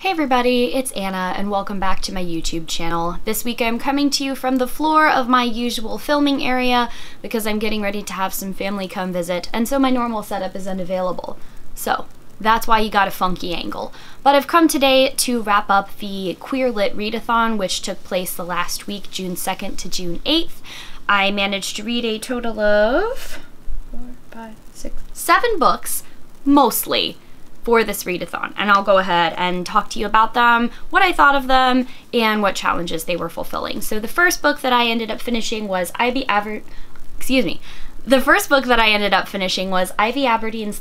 Hey everybody, it's Anna and welcome back to my YouTube channel. This week I'm coming to you from the floor of my usual filming area because I'm getting ready to have some family come visit, and so my normal setup is unavailable. So that's why you got a funky angle. But I've come today to wrap up the Queer Lit Readathon, which took place the last week, June 2nd to June 8th. I managed to read a total of 7 books, mostly, for this readathon, and I'll go ahead and talk to you about them, what I thought of them, and what challenges they were fulfilling. So the first book that I ended up finishing was Ivy Aberdeens'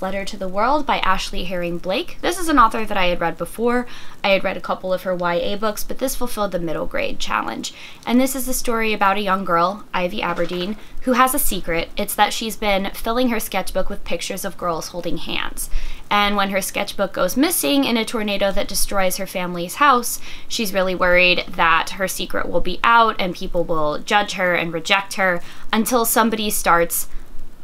Letter to the World by Ashley Herring Blake. This is an author that I had read before. I had read a couple of her YA books, but this fulfilled the middle grade challenge. And this is a story about a young girl, Ivy Aberdeens, who has a secret. It's that she's been filling her sketchbook with pictures of girls holding hands. And when her sketchbook goes missing in a tornado that destroys her family's house, she's really worried that her secret will be out and people will judge her and reject her until somebody starts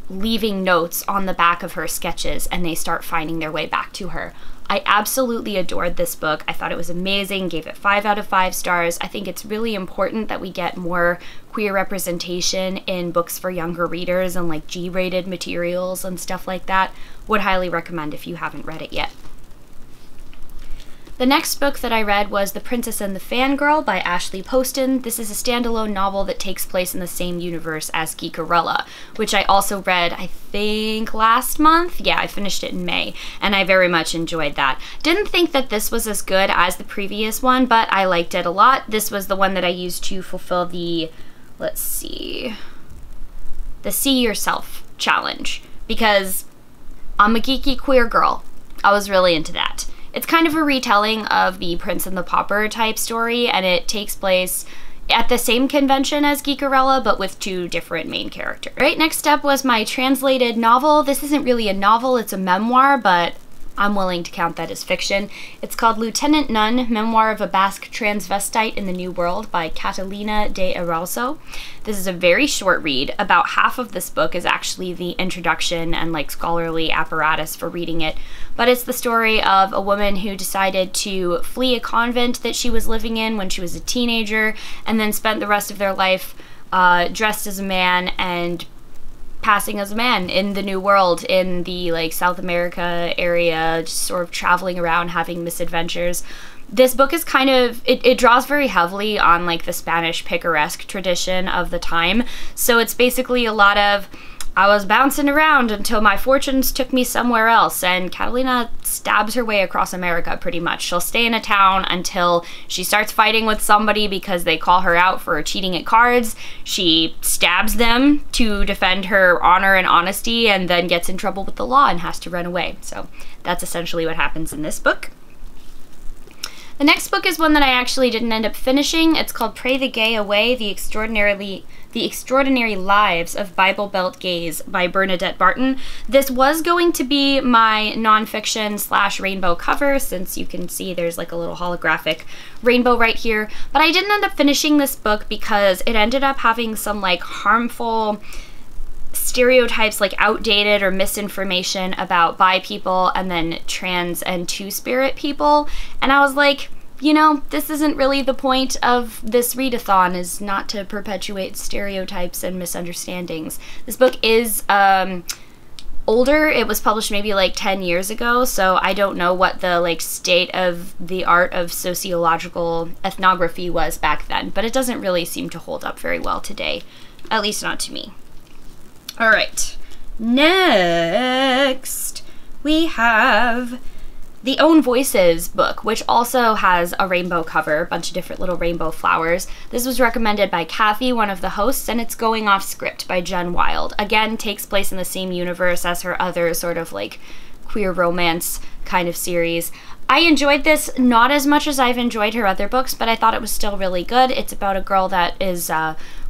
leaving notes on the back of her sketches and they start finding their way back to her. I absolutely adored this book. I thought it was amazing, gave it 5 out of 5 stars. I think it's really important that we get more queer representation in books for younger readers and like G-rated materials and stuff like that. Would highly recommend if you haven't read it yet. The next book that I read was The Princess and the Fangirl by Ashley Poston. This is a standalone novel that takes place in the same universe as Geekerella, which I also read, I think, last month. Yeah, I finished it in May, and I very much enjoyed that. Didn't think that this was as good as the previous one, but I liked it a lot. This was the one that I used to fulfill the, let's see, the See Yourself challenge, because I'm a geeky queer girl. I was really into that. It's kind of a retelling of the Prince and the Pauper type story, and it takes place at the same convention as Geekerella, but with 2 different main characters. Right, next up was my translated novel. This isn't really a novel, it's a memoir, but I'm willing to count that as fiction. It's called Lieutenant Nun, Memoir of a Basque Transvestite in the New World by Catalina de Arauzo. This is a very short read. About half of this book is actually the introduction and like scholarly apparatus for reading it. But it's the story of a woman who decided to flee a convent that she was living in when she was a teenager, and then spent the rest of their life dressed as a man and passing as a man in the New World, in the like South America area, just sort of traveling around having misadventures. This book is kind of, it draws very heavily on like the Spanish picaresque tradition of the time. So it's basically a lot of, I was bouncing around until my fortunes took me somewhere else, and Catalina stabs her way across America pretty much. She'll stay in a town until she starts fighting with somebody because they call her out for cheating at cards. She stabs them to defend her honor and honesty, and then gets in trouble with the law and has to run away. So that's essentially what happens in this book. The next book is one that I actually didn't end up finishing. It's called Pray the Gay Away, The Extraordinary Lives of Bible Belt Gays by Bernadette Barton. This was going to be my nonfiction / rainbow cover, since you can see there's like a little holographic rainbow right here, but I didn't end up finishing this book because it ended up having some like harmful stereotypes, like outdated or misinformation about bi people and then trans and two-spirit people, and I was like, you know, this isn't really the point of this readathon, is not to perpetuate stereotypes and misunderstandings. This book is older. It was published maybe like 10 years ago, so I don't know what the like state of the art of sociological ethnography was back then, but it doesn't really seem to hold up very well today, at least not to me. All right, next we have the Own Voices book, which also has a rainbow cover, a bunch of different little rainbow flowers. This was recommended by Kathy, one of the hosts, and it's Going Off Script by Jen Wild. Again, takes place in the same universe as her other sort of like queer romance kind of series. I enjoyed this not as much as I've enjoyed her other books, but I thought it was still really good. It's about a girl that is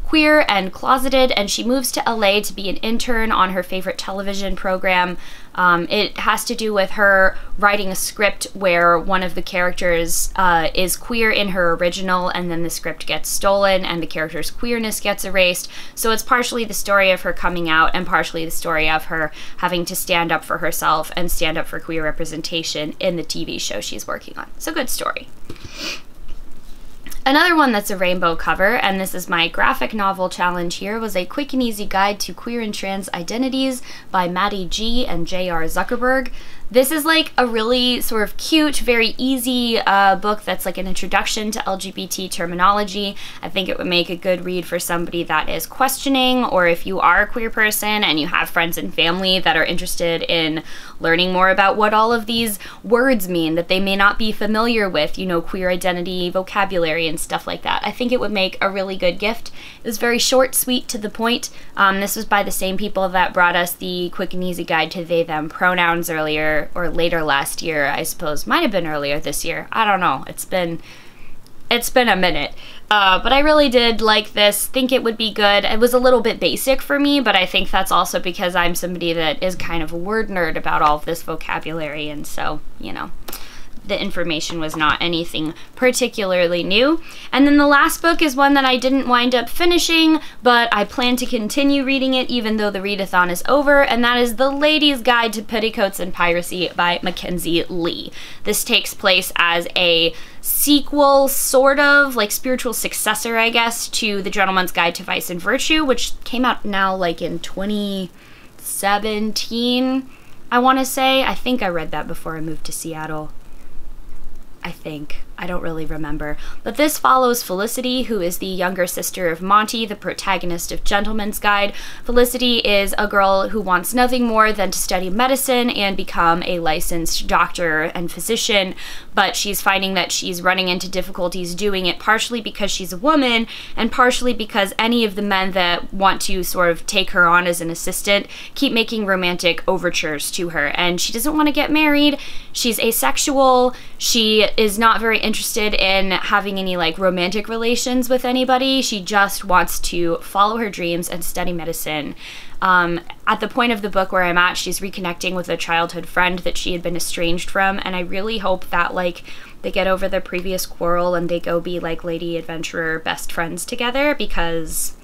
queer and closeted, and she moves to LA to be an intern on her favorite television program. It has to do with her writing a script where one of the characters is queer in her original, and then the script gets stolen and the character's queerness gets erased. So it's partially the story of her coming out and partially the story of her having to stand up for herself and stand up for queer representation in the TV show she's working on. So good story. Another one that's a rainbow cover, and this is my graphic novel challenge here, was A Quick and Easy Guide to Queer and Trans Identities by Maddie G. and J.R. Zuckerberg. This is like a really sort of cute, very easy book that's like an introduction to LGBT terminology. I think it would make a good read for somebody that is questioning, or if you are a queer person and you have friends and family that are interested in learning more about what all of these words mean that they may not be familiar with, you know, queer identity, vocabulary, and stuff like that. I think it would make a really good gift. It was very short, sweet, to the point. This was by the same people that brought us the Quick and Easy Guide to They, Them Pronouns earlier, or later last year, I suppose. Might have been earlier this year. I don't know. It's been a minute. But I really did like this, think it would be good. It was a little bit basic for me, but I think that's also because I'm somebody that is kind of a word nerd about all of this vocabulary, and so, you know, the information was not anything particularly new. And then the last book is one that I didn't wind up finishing, but I plan to continue reading it even though the readathon is over, and that is The Lady's Guide to Petticoats and Piracy by Mackenzie Lee. This takes place as a sequel, sort of, like spiritual successor, I guess, to The Gentleman's Guide to Vice and Virtue, which came out now like in 2017, I want to say. I think I read that before I moved to Seattle. I think. I don't really remember. But this follows Felicity, who is the younger sister of Monty, the protagonist of Gentleman's Guide. Felicity is a girl who wants nothing more than to study medicine and become a licensed doctor and physician, but she's finding that she's running into difficulties doing it, partially because she's a woman and partially because any of the men that want to sort of take her on as an assistant keep making romantic overtures to her, and she doesn't want to get married. She's asexual. She is not very interested in having any like romantic relations with anybody. She just wants to follow her dreams and study medicine. At the point of the book where I'm at, she's reconnecting with a childhood friend that she had been estranged from, and I really hope that like they get over their previous quarrel and they go be like lady adventurer best friends together, because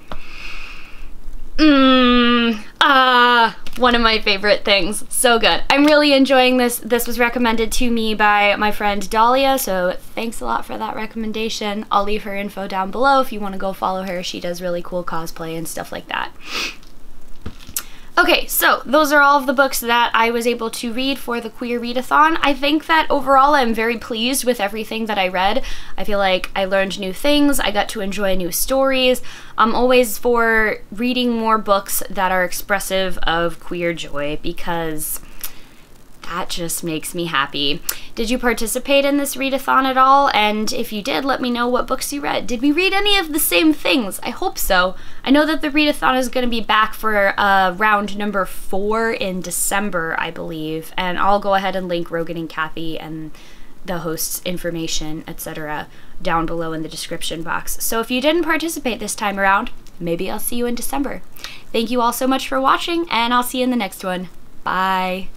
one of my favorite things. So good. I'm really enjoying this. This was recommended to me by my friend Dahlia, so thanks a lot for that recommendation. I'll leave her info down below if you want to go follow her. She does really cool cosplay and stuff like that. Okay, so those are all of the books that I was able to read for the Queer Readathon. I think that overall I'm very pleased with everything that I read. I feel like I learned new things, I got to enjoy new stories. I'm always for reading more books that are expressive of queer joy, because that just makes me happy. Did you participate in this readathon at all? And if you did, let me know what books you read. Did we read any of the same things? I hope so. I know that the readathon is going to be back for round number 4 in December, I believe. And I'll go ahead and link Rogan and Kathy and the host's information, etc. down below in the description box. So if you didn't participate this time around, maybe I'll see you in December. Thank you all so much for watching, and I'll see you in the next one. Bye.